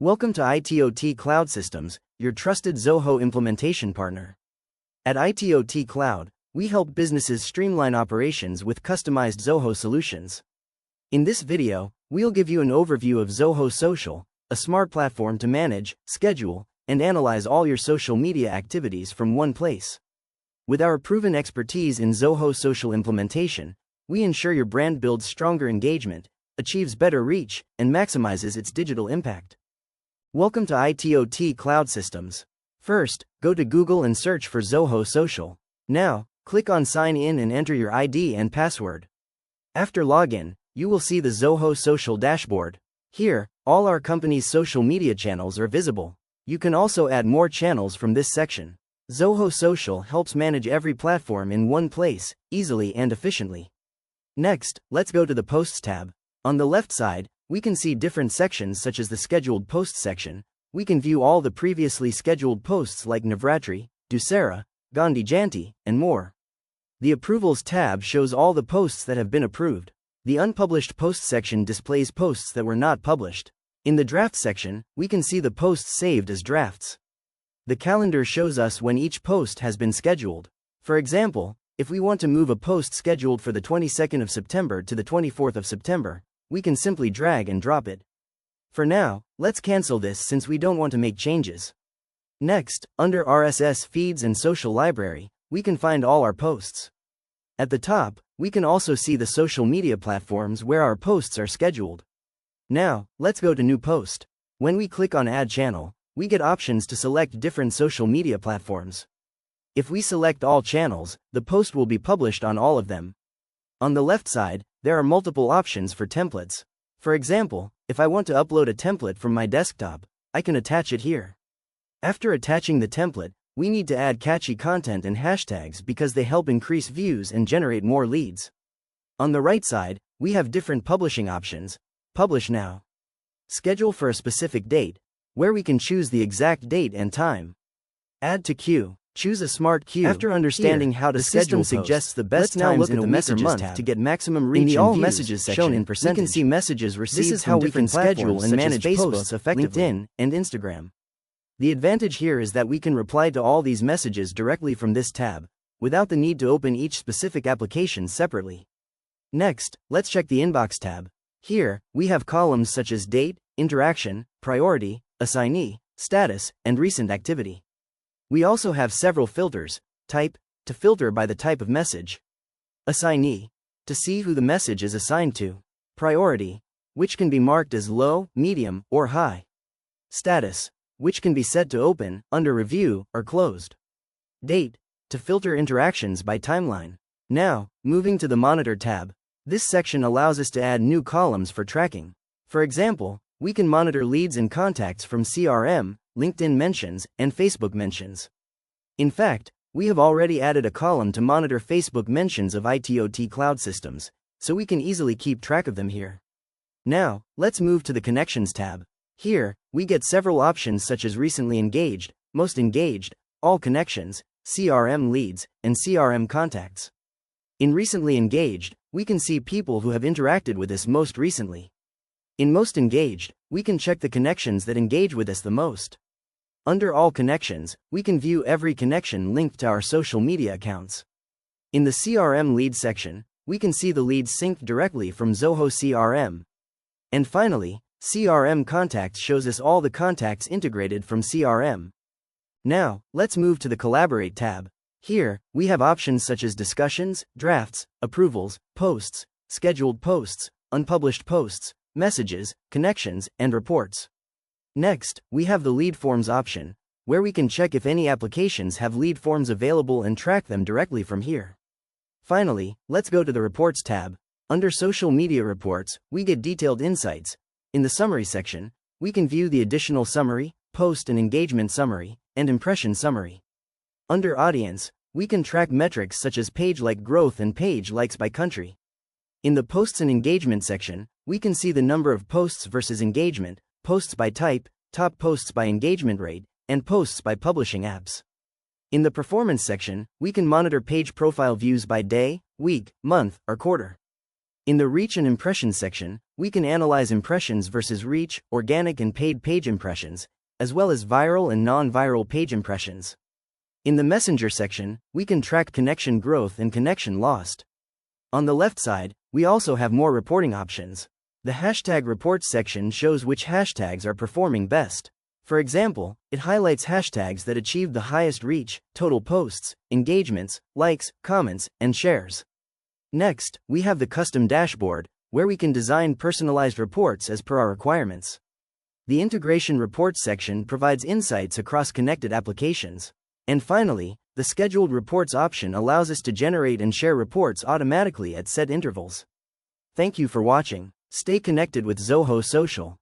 Welcome to ITOTCloud Systems, your trusted ZOHO implementation partner. At ITOTCloud, we help businesses streamline operations with customized ZOHO solutions. In this video, we'll give you an overview of ZOHO Social, a smart platform to manage, schedule, and analyze all your social media activities from one place. With our proven expertise in ZOHO Social implementation, we ensure your brand builds stronger engagement, achieves better reach, and maximizes its digital impact. Welcome to ITOTCloud Systems. First, go to Google and search for ZOHO Social. Now, click on Sign In and enter your ID and password. After login, you will see the ZOHO Social dashboard. Here, all our company's social media channels are visible. You can also add more channels from this section. ZOHO Social helps manage every platform in one place, easily and efficiently. Next, let's go to the Posts tab. On the left side, we can see different sections such as the Scheduled Posts section. We can view all the previously scheduled posts like Navratri, Dussehra, Gandhi Jayanti, and more. The Approvals tab shows all the posts that have been approved. The Unpublished Posts section displays posts that were not published. In the Drafts section, we can see the posts saved as drafts. The calendar shows us when each post has been scheduled. For example, if we want to move a post scheduled for the 22nd of September to the 24th of September, we can simply drag and drop it. For now, let's cancel this since we don't want to make changes. Next, under RSS feeds and social library, we can find all our posts. At the top, we can also see the social media platforms where our posts are scheduled. Now, let's go to New Post. When we click on Add Channel, we get options to select different social media platforms. If we select all channels, the post will be published on all of them. On the left side, there are multiple options for templates. For example, if I want to upload a template from my desktop, I can attach it here. After attaching the template, we need to add catchy content and hashtags because they help increase views and generate more leads. On the right side, we have different publishing options. Publish now. Schedule for a specific date, where we can choose the exact date and time. Add to queue. Choose a smart queue. After understanding how to schedule, the system suggests the best times in a week or month to get maximum reach. In the All Messages section, shown in percentage, we can see messages received. This is how we can schedule and manage posts effectively. LinkedIn and Instagram. The advantage here is that we can reply to all these messages directly from this tab, without the need to open each specific application separately. Next, let's check the Inbox tab. Here, we have columns such as date, interaction, priority, assignee, status, and recent activity. We also have several filters: type, to filter by the type of message; assignee, to see who the message is assigned to; priority, which can be marked as low, medium, or high; status, which can be set to open, under review, or closed; date, to filter interactions by timeline. Now, moving to the Monitor tab. This section allows us to add new columns for tracking. For example, we can monitor leads and contacts from CRM, LinkedIn mentions, and Facebook mentions. In fact, we have already added a column to monitor Facebook mentions of ITOTCloud Systems, so we can easily keep track of them here. Now, let's move to the Connections tab. Here, we get several options such as recently engaged, most engaged, all connections, CRM leads, and CRM contacts. In recently engaged, we can see people who have interacted with us most recently. In most engaged, we can check the connections that engage with us the most. Under all connections, we can view every connection linked to our social media accounts. In the CRM leads section, we can see the leads synced directly from ZOHO CRM. And finally, CRM contacts shows us all the contacts integrated from CRM. Now, let's move to the Collaborate tab. Here, we have options such as discussions, drafts, approvals, posts, scheduled posts, unpublished posts, messages, connections, and reports. Next, we have the Lead Forms option, where we can check if any applications have lead forms available and track them directly from here. Finally, let's go to the Reports tab. Under Social Media Reports, we get detailed insights. In the Summary section, we can view the additional summary, post and engagement summary, and impression summary. Under Audience, we can track metrics such as page like growth and page likes by country. In the Posts and Engagement section, we can see the number of posts versus engagement, posts by type, top posts by engagement rate, and posts by publishing apps. In the Performance section, we can monitor page profile views by day, week, month, or quarter. In the Reach and Impressions section, we can analyze impressions versus reach, organic and paid page impressions, as well as viral and non-viral page impressions. In the Messenger section, we can track connection growth and connection lost. On the left side, we also have more reporting options. The hashtag reports section shows which hashtags are performing best. For example, it highlights hashtags that achieved the highest reach, total posts, engagements, likes, comments, and shares. Next, we have the custom dashboard, where we can design personalized reports as per our requirements. The integration reports section provides insights across connected applications. And finally, the scheduled reports option allows us to generate and share reports automatically at set intervals. Thank you for watching. Stay connected with ZOHO Social.